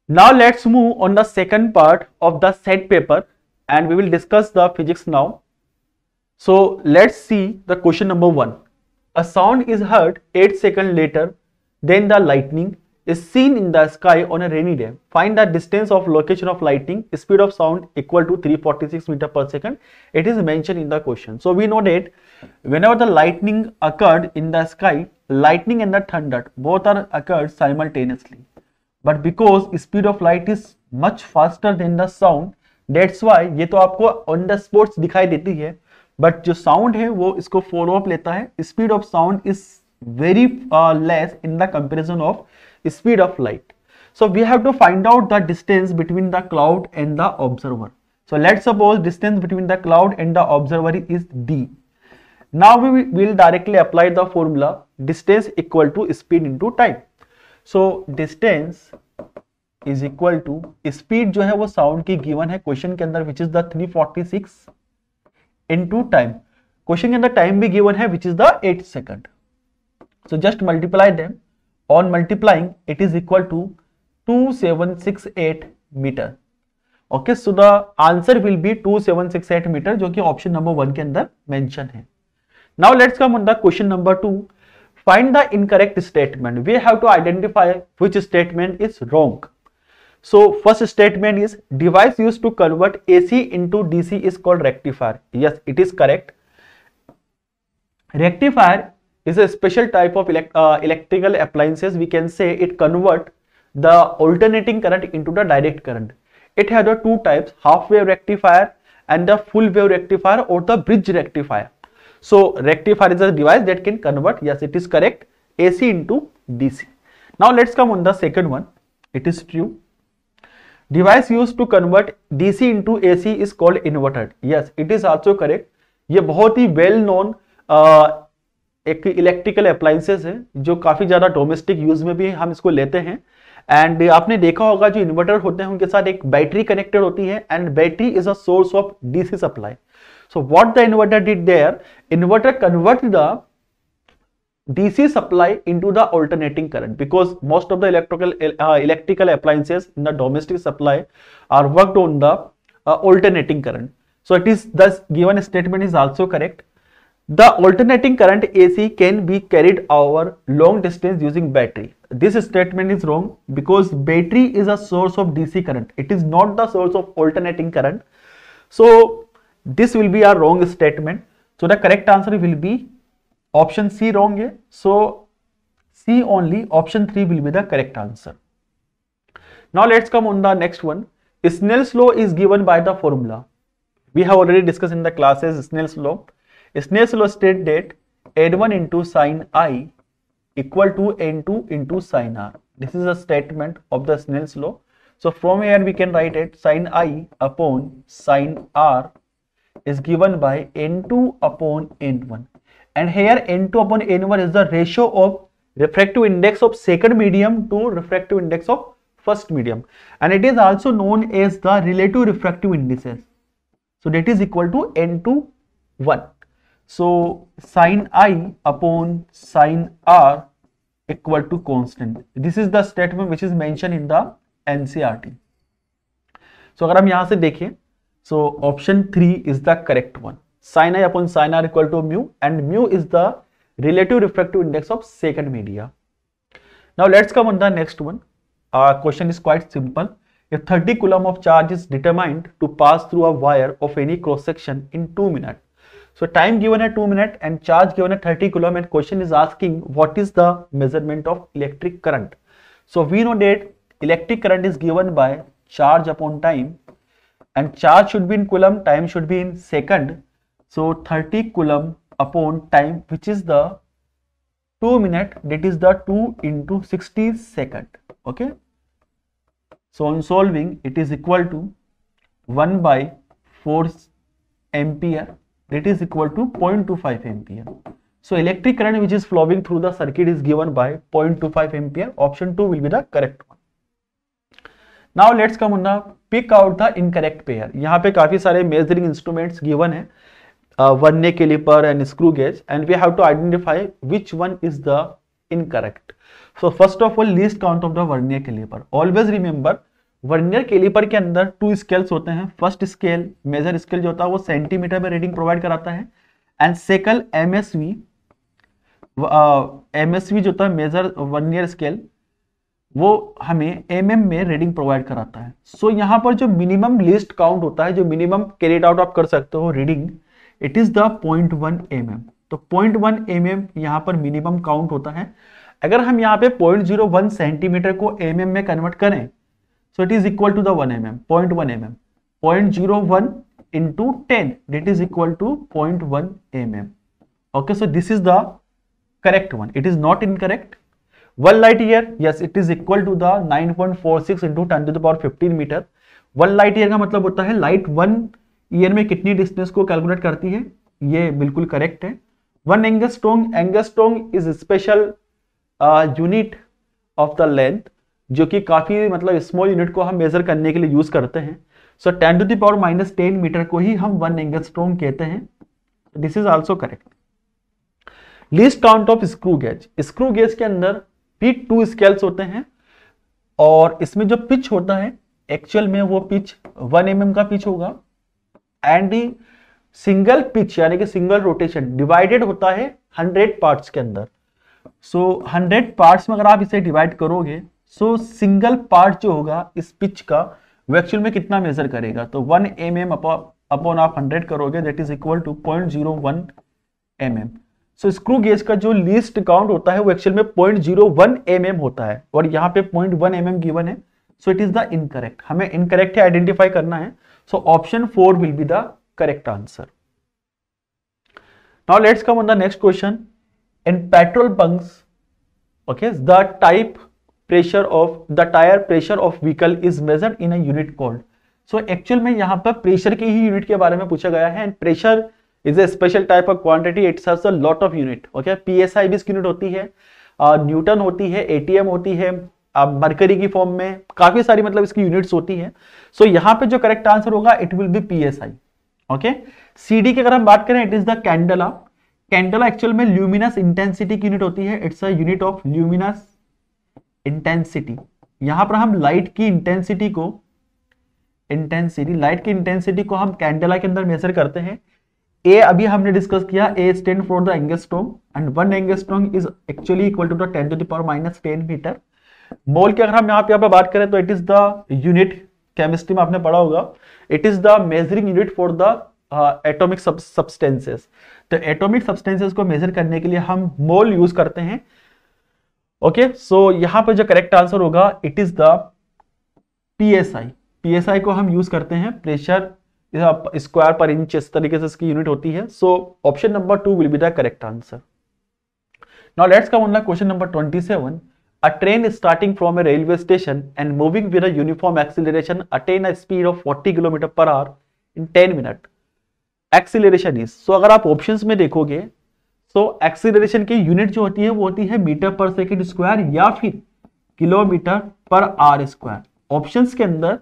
Now let's move on the second part of the set paper and we will discuss the physics now. So let's see the question number 1. A sound is heard 8 seconds later, then the lightning is seen in the sky on a rainy day. Find the distance of location of lightning, speed of sound equal to 346 meter per second. It is mentioned in the question. So we know that whenever the lightning occurred in the sky, lightning and the thunder both are occurred simultaneously. But because speed of light is much faster than the sound, that's why ये तो आपको on the spot दिखाई देती है, but जो sound है वो इसको follow up लेता है. Speed of sound is very less in the comparison of speed of light. So we have to find out the distance between the cloud and the observer. So let's suppose distance between the cloud and the observer is d. Now we will directly apply the formula distance equal to speed into time. So distance is equal to speed जो है वो sound की given है question के अंदर which is the 346 into time. Question के अंदर time भी given है which is the 8 second. So just multiply them. On multiplying it is equal to 2768 meter. Okay, so the answer will be 2768 meter जो कि option number 1 के अंदर mention है. Now let's come on the question number 2. Find the incorrect statement. We have to identify which statement is wrong. So first statement is device used to convert AC into DC is called rectifier. Yes, it is correct. Rectifier is a special type of electrical appliances. We can say it convert the alternating current into the direct current. It has the two types, half wave rectifier and the full wave rectifier or the bridge rectifier. So rectifier is a device that can convert, yes it is correct, AC into DC. Now let's come on the second one. It is true. Device used to convert DC into AC is called inverter. Yes, it is also correct. ये बहुत ही well known एक electrical appliances है जो काफी ज्यादा domestic use में भी हम इसको लेते हैं. एंड आपने देखा होगा जो इन्वर्टर होते हैं उनके साथ एक बैटरी कनेक्टेड होती है and battery is a source of DC supply. So what the inverter did there, inverter convert the DC supply into the alternating current because most of the electrical appliances in the domestic supply are worked on the alternating current. So it is thus given statement is also correct. The alternating current AC can be carried over long distance using battery. This statement is wrong because battery is a source of DC current. It is not the source of alternating current. So this will be a wrong statement. So the correct answer will be option C wrong है. So C only, option 3 will be the correct answer. Now let's come on the next one. Snell's law is given by the formula. We have already discussed in the classes Snell's law. Snell's law states that N1 into sine I equal to N2 into sine R. This is a statement of the Snell's law. So from here we can write it sine I upon sine R is given by N2 upon N1, and here N2 upon N1 is the ratio of refractive index of second medium to refractive index of first medium, and it is also known as the relative refractive indices. So that is equal to N2 1. So sine I upon sine R equal to constant. This is the statement which is mentioned in the NCERT. So अगर हम यहाँ से देखें, so option 3 is the correct one. Sin I upon sin R equal to mu, and mu is the relative refractive index of second media. Now let's come on the next one. Our question is quite simple. If 30 coulomb of charge is determined to pass through a wire of any cross section in 2 minutes. So time given at 2 minutes and charge given at 30 coulomb, and question is asking what is the measurement of electric current. So we know that electric current is given by charge upon time, and charge should be in coulomb, time should be in second. So 30 coulomb upon time, which is the 2 minutes, that is the 2 into 60 second. Okay. So on solving, it is equal to 1 by 4 ampere, that is equal to 0.25 ampere. So electric current which is flowing through the circuit is given by 0.25 ampere. Option 2 will be the correct one. Now let's come on the pick out the incorrect pair. यहाँ पे काफी सारे measuring instruments given है, vernier caliper and screw gauge, and we have to identify which one is the incorrect. So first of all, least count of the vernier caliper. Always remember vernier caliper के अंदर to scales होते हैं। First scale major scale जो होता है वो centimetre में reading provide कराता है, एंड सेकंड एमएसवी जो होता है मेजर वर्नियर स्केल वो हमें एमएम में रीडिंग प्रोवाइड कराता है। सो यहाँ पर जो मिनिमम लीस्ट काउंट होता है, जो मिनिमम कैरिड आउट आप कर सकते हो reading, it is the 0.1 mm। तो 0.1 mm यहाँ पर मिनिमम काउंट होता है। अगर हम यहाँ पे 0.01 सेंटीमीटर को mm में कन्वर्ट करें, so it is equal to the 1 mm, 0.1 mm, 0.01 into 10, that is equal to 0.1 mm. Okay, so this is the correct one. It is not incorrect. 1 light year, yes, it is equal to the 9.46 into 10 to the power 15 मीटर। 1 light year का मतलब होता है light 1 year में कितनी distance को calculate करती है, ये बिल्कुल करेक्ट है। 1 angstrom is special unit of the length, जो कि काफी मतलब स्मॉल यूनिट को हम मेजर करने के लिए यूज करते हैं। सो 10 टू द पावर -10 मीटर को ही हम 1 एंगस्ट्रॉम कहते हैं। This is also correct. Least count of screw gauge के अंदर भी 2 स्केल्स होते हैं, और इसमें जो पिच होता है एक्चुअल में वो पिच 1 mm का पिच होगा, एंड सिंगल पिच यानी कि सिंगल रोटेशन डिवाइडेड होता है 100 पार्ट्स के अंदर। सो 100 पार्ट्स में अगर आप इसे डिवाइड करोगे, सो सिंगल पार्ट जो होगा इस पिच का वो एक्चुअल में कितना मेजर करेगा, तो 1 mm अपॉन आप 100 करोगे, that is equal to 0.01 mm। So screw gauge का जो लीस्ट काउंट होता है वो एक्चुअल में 0.01 mm होता है, और यहाँ पे 0.1 mm गिवन है। सो इट इज द इनकरेक्ट, हमें इनकरेक्ट आइडेंटिफाई करना है। So option 4 will be the correct answer. Now let's come on the next question. In petrol bunks, okay, the tyre pressure of vehicle is measured in a unit called. So actual में यहाँ पर pressure की ही unit के बारे में पूछा गया है, and pressure is a special type of quantity, it serves a lot of unit। okay, psi भी इसकी यूनिट होती है, न्यूटन होती है, एटीएम होती है, मरकरी की फॉर्म में काफी सारी मतलब इसकी यूनिट्स होती है। सो यहाँ पे जो करेक्ट आंसर होगा it will be psi। Okay, CD की अगर हम बात करें, it is the candela. Candela actual में ल्यूमिनस इंटेंसिटी की यूनिट होती है, it's a unit of luminous intensity. यहां पर हम लाइट की इंटेंसिटी को हम कैंडला के अंदर मेजर करते हैं। ए अभी हमने डिस्कस किया, A stand for the angstrom, and 1 angstrom is actually equal to the 10 to the power -10 metre. Mole की अगर हम यहाँ पे बात करें तो it is the unit, chemistry में आपने पढ़ा होगा, it is the measuring unit for the atomic substances. तो एटॉमिक सब्सटेंसेस को मेजर करने के लिए हम मोल यूज करते हैं। ओके, सो यहाँ पर जो करेक्ट आंसर होगा इट इज द psi को हम यूज करते हैं, प्रेशर स्क्वायर पर इंच, इस तरीके से इसकी यूनिट होती है। So option number 2 will be the correct answer. Now let's come on the question number 27। A train starting from a railway station and moving with a uniform acceleration attain a speed of 40 kilometre per hour in 10 minute. Acceleration is, so अगर आप options में देखोगे, सो acceleration की unit जो होती है वो होती है मीटर पर सेकेंड स्क्वायर या फिर kilometre per our square. Options के अंदर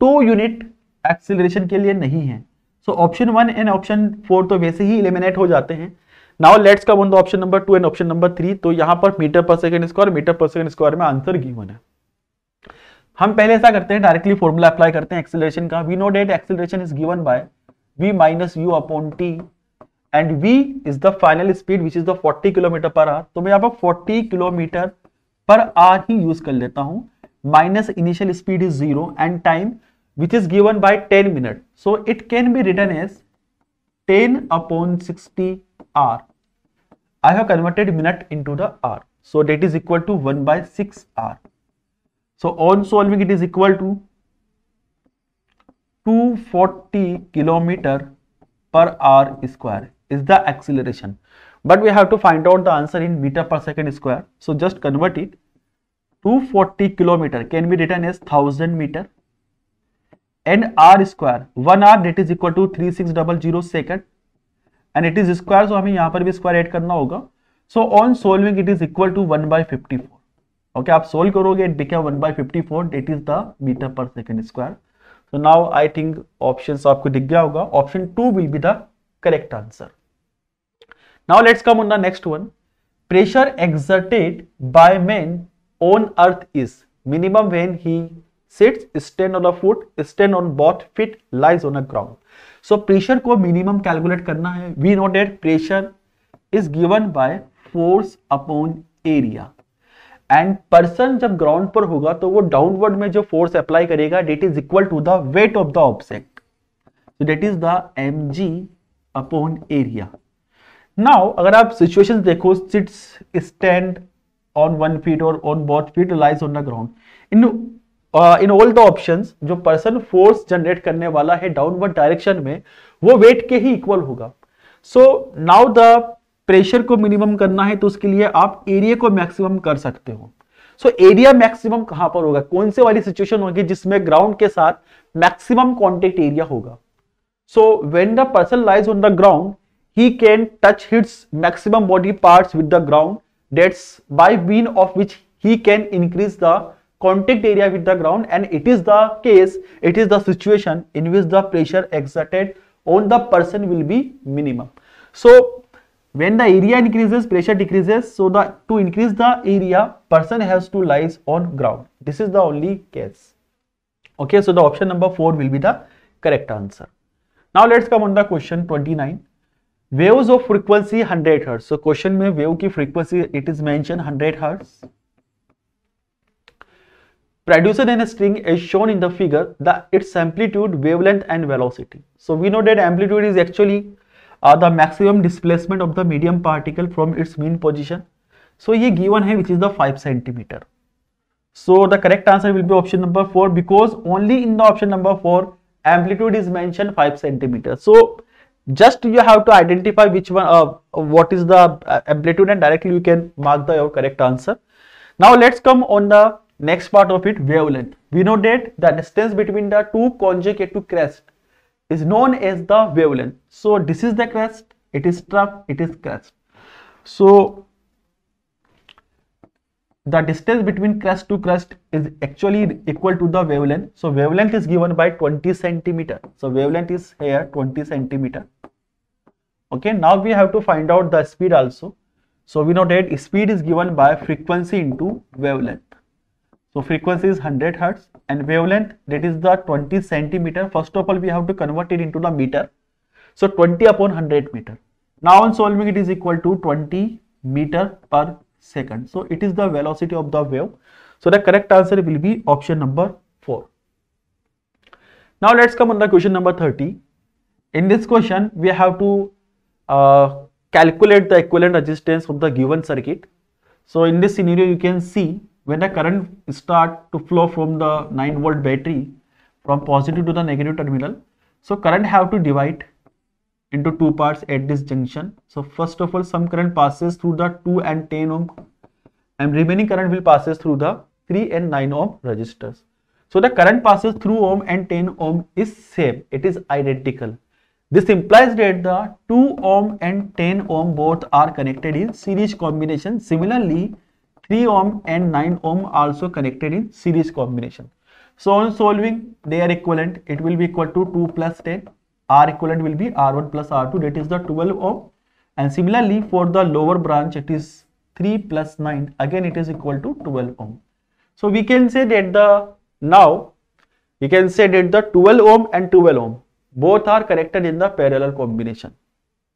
2 यूनिट एक्सीलरेशन के लिए नहीं है। सो ऑप्शन 1 एंड ऑप्शन 4 तो वैसे ही एलिमिनेट हो जाते हैं। Now let's come on the option number 2 and option number 3। तो यहां पर मीटर पर सेकंड स्क्वायर में आंसर गिवन है। हम पहले ऐसा करते हैं, डायरेक्टली फॉर्मूला अप्लाई करते हैं एक्सीलरेशन का। We know that acceleration is given by v minus u upon t, and v is the final speed which is the 40 kilometre per our. तो मैं यहाँ पर 40 kilometre per our he use कर लेता हूं, minus initial speed is 0 and time which is given by 10 minutes. So it can be written as 10 upon 60 hour. I have converted minute into the hour. So that is equal to 1 by 6 hour. So on solving it is equal to 240 kilometer per hour square is the acceleration. But we have to find out the answer in meter per second square. So just convert it. 240 kilometer can be written as 1000 meter. And r square 1 hour that is equal to 3600 second, and it is square, so हमें यहाँ पर भी square add करना होगा। So on solving it is equal to 1 by 54. Okay, आप solve करोगे it became 1 by 54, that is the meter per second square. So now I think options आपको दिख गया होगा, option 2 will be the correct answer. Now let's come on the next one. Pressure exerted by man on earth is minimum when he sits, stand on a foot, stand on both feet, lies on a ground. So pressure को minimum calculate करना है. We know that pressure is given by force upon area. And person जब ground पर होगा तो वो downward में जो force apply करेगा that is equal to the weight of the object. So that is the mg upon area. Now अगर आप situations देखो, sits, stand on one feet or on both feet, lies on the ground. In all the options जो person force generate करने वाला है downward direction में वो wait के ही इक्वल होगा. सो नाउ द प्रेशर को मिनिमम करना है तो उसके लिए आप एरिया को मैक्सिमम कर सकते हो. सो एरिया मैक्सिमम कहां पर होगा, कौन से वाली सिचुएशन होगी जिसमें ग्राउंड के साथ मैक्सिमम कॉन्टेक्ट एरिया होगा. So when the person lies on the ground he can touch his maximum body parts with the ground. That's by means of which he can increase the contact area with the ground, and it is the case, it is the situation in which the pressure exerted on the person will be minimum. So when the area increases, pressure decreases. So to increase the area, person has to lies on ground. This is the only case. Okay, so the option number 4 will be the correct answer. Now let's come on the question 29. Waves of frequency 100 Hz. So question में wave की frequency it is mentioned 100 Hz. Produced in a string is shown in the figure its amplitude, wavelength and velocity. So we know that amplitude is actually the maximum displacement of the medium particle from its mean position. So ये given है which is the 5 centimeter. So the correct answer will be option number 4 because only in the option number 4 amplitude is mentioned 5 centimeter. So just you have to identify which one what is the amplitude and directly you can mark your correct answer. Now let's come on the next part of it, wavelength. We know that the distance between the two conjugate to crest is known as the wavelength. So this is the crest, it is trough, it is crest. So the distance between crest to crest is actually equal to the wavelength. So wavelength is given by 20 centimeter. So wavelength is here 20 centimeter. Okay, now we have to find out the speed also. So we know that speed is given by frequency into wavelength. So frequency is 100 Hz and wavelength that is the 20 centimeter. First of all we have to convert it into the meter. So 20 upon 100 meter. Now on solving it is equal to 20 meter per second. So it is the velocity of the wave. So the correct answer will be option number 4. Now let's come on the question number 30. In this question we have to calculate the equivalent resistance of the given circuit. So in this scenario you can see when the current start to flow from the 9 volt battery from positive to the negative terminal. So current have to divide into two parts at this junction. So first of all some current passes through the 2 and 10 ohm and remaining current will passes through the 3 and 9 ohm resistors. So the current passes through ohm and 10 ohm is same, it is identical. This implies that the 2 ohm and 10 ohm both are connected in series combination. Similarly 3 ohm and 9 ohm also connected in series combination. So on solving their equivalent it will be equal to 2 plus 10. R equivalent will be R1 plus R2, that is the 12 ohm, and similarly for the lower branch it is 3 plus 9, again it is equal to 12 ohm. So we can say that the 12 ohm and 12 ohm both are connected in the parallel combination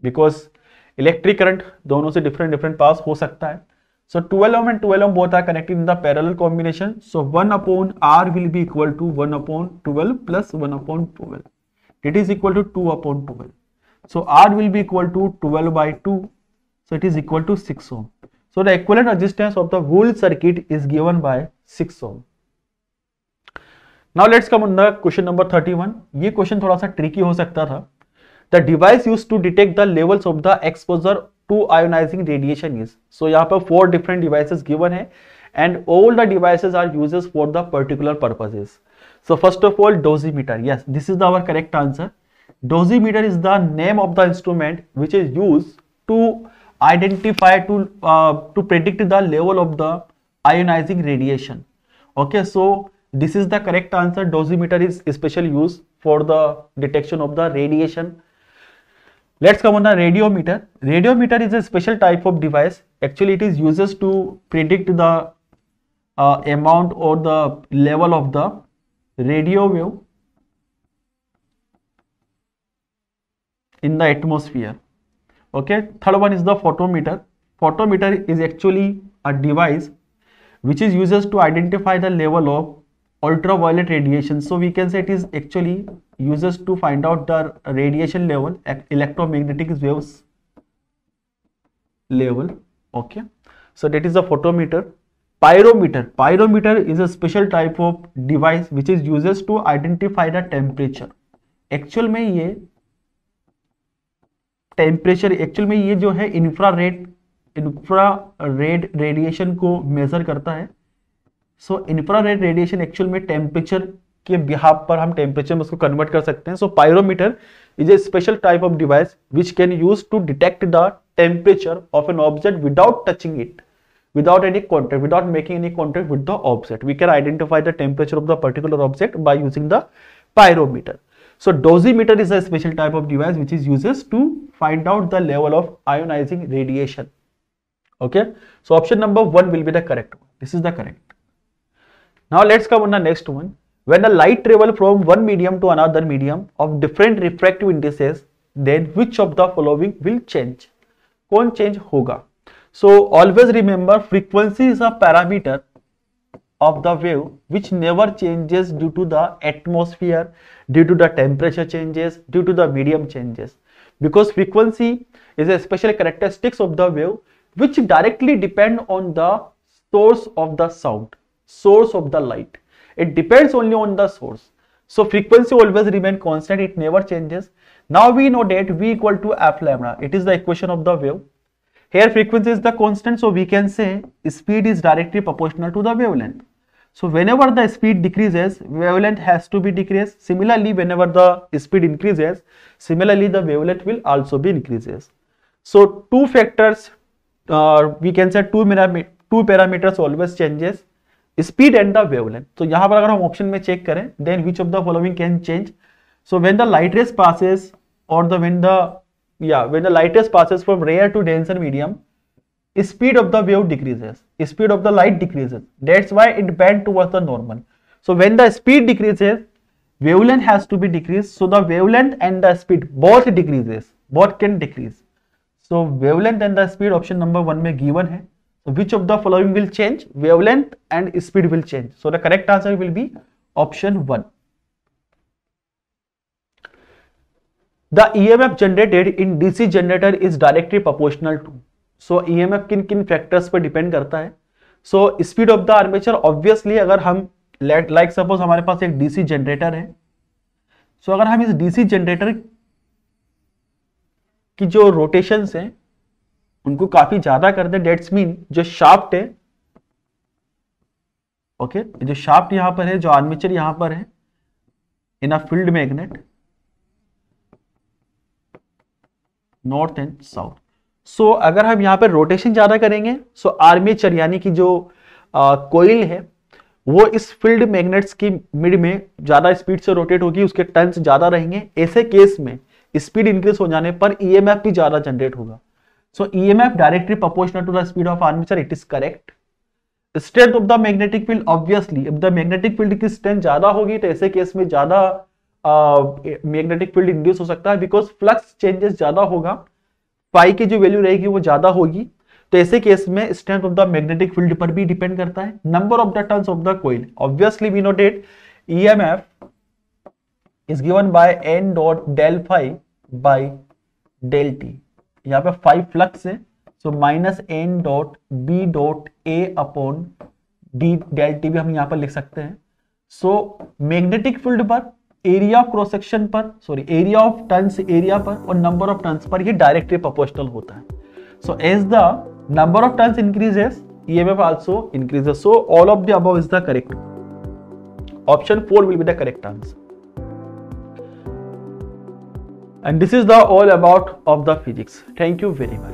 because electric current दोनों से different paths हो सकता है. So 12 ohm and 12 ohm both are connected in the parallel combination. So 1 upon R will be equal to 1 upon 12 plus 1 upon 12. It is equal to 2 upon 12. So R will be equal to 12 by 2. So it is equal to 6 ohm. So the equivalent resistance of the whole circuit is given by 6 ohm. Now let's come on the question number 31. ये question थोड़ा सा tricky हो सकता था. The device used to detect the levels of the exposure to ionizing radiation is. So यहाँ पर 4 different devices given है and all the devices are uses for the particular purposes. So first of all dosimeter, yes this is our correct answer. Dosimeter is the name of the instrument which is used to identify to predict the level of the ionizing radiation. Okay, so this is the correct answer. Dosimeter is especially used for the detection of the radiation. Let's come on the radiometer. Radiometer is a special type of device. Actually it is used to predict the amount or the level of the radio wave in the atmosphere. Okay, third one is the photometer. Photometer is actually a device which is used to identify the level of ultraviolet radiation. So we can say it is actually uses to find out the radiation level, electromagnetic waves level. Okay, so that is the photometer. Pyrometer. Pyrometer is a special type of device which is uses to identify the temperature. Actual में ये temperature, actual में ये जो है infrared radiation को measure करता है. So infrared radiation actual में टेम्परेचर के बिहाफ पर हम टेम्परेचर में उसको कन्वर्ट कर सकते हैं. So pyrometer is a special type of device which can use to detect the temperature of an object without touching it, without any contact, without making any contact with the object. We can identify the temperature of the particular object by using the pyrometer. So dosimeter is a special type of device which is uses to find out the level of ionizing radiation. Okay, so option number 1 will be the correct one. This is the correct. Now let's come on the next one. When the light travel from one medium to another medium of different refractive indices, then which of the following will change? कौन change होगा? So always remember, frequency is a parameter of the wave which never changes due to the atmosphere, due to the temperature changes, due to the medium changes, because frequency is a special characteristics of the wave which directly depend on the source of the sound, source of the light. It depends only on the source. So frequency always remain constant, it never changes. Now we know that V equal to f lambda, it is the equation of the wave. Here frequency is the constant, so we can say speed is directly proportional to the wavelength. So whenever the speed decreases, wavelength has to be decreased. Similarly, whenever the speed increases, similarly the wavelength will also be increases. So two factors, we can say two parameters always changes, speed and the wavelength. So यहाँ पर अगर हम option में check करें, then which of the following can change? So when the light rays passes, or when the light rays passes from rare to denser medium, speed of the wave decreases, speed of the light decreases. That's why it bend towards the normal. So when the speed decreases, wavelength has to be decreased. So the wavelength and the speed both decreases, both can decrease. So wavelength and the speed option number 1 में given है. So which of the following will change? Wavelength and speed will change. So the correct answer will be option 1. The EMF generated in DC generator is directly proportional to. So EMF किन किन factors पर depend करता है? So speed of the armature, obviously अगर हम like suppose हमारे पास एक DC generator है, सो अगर हम इस डीसी जनरेटर की जो रोटेशंस हैं उनको काफी ज्यादा कर दें, डेट्स मीन जो शाफ्ट है, ओके, जो शाफ्ट यहां पर है, जो आर्मेचर यहां पर है in a field magnet north and south. So अगर हम यहाँ पर रोटेशन ज्यादा करेंगे, सो आर्मेचर यानी कि जो कोइल है वो इस फील्ड मैग्नेट्स की मिड में ज्यादा स्पीड से रोटेट होगी, उसके टर्न्स ज्यादा रहेंगे. ऐसे केस में स्पीड इंक्रीज हो जाने पर ईएमएफ भी ज्यादा जनरेट होगा. So EMF directly proportional to the speed of armature, it is correct. Strength of the magnetic field, obviously अब द मैग्नेटिक फील्ड की स्ट्रेंथ ज्यादा होगी तो ऐसे केस में ज्यादा मैग्नेटिक फील्ड इंड्यूस हो सकता है, बिकॉज फ्लक्स चेंजेस ज्यादा होगा, पाई की जो वैल्यू रहेगी वो ज्यादा होगी. तो ऐसे केस में strength of the magnetic field पर भी डिपेंड करता है. Number of the turns of the coil, obviously we know that EMF is given by n dot del phi by del T. यहाँ पे 5 फ्लक्स है, so minus n dot B dot A upon D del T भी हम यहाँ पर लिख सकते हैं. सो मैग्नेटिक फील्ड पर, एरिया ऑफ क्रॉस सेक्शन पर, sorry area of turns area पर और नंबर ऑफ टर्न्स पर ये डायरेक्टली प्रोपोर्शनल होता है. So as the number of turns increases, EMF also increases. So all of the above is the correct. Option 4 will be the correct answer. And this is the all about of the physics. Thank you very much.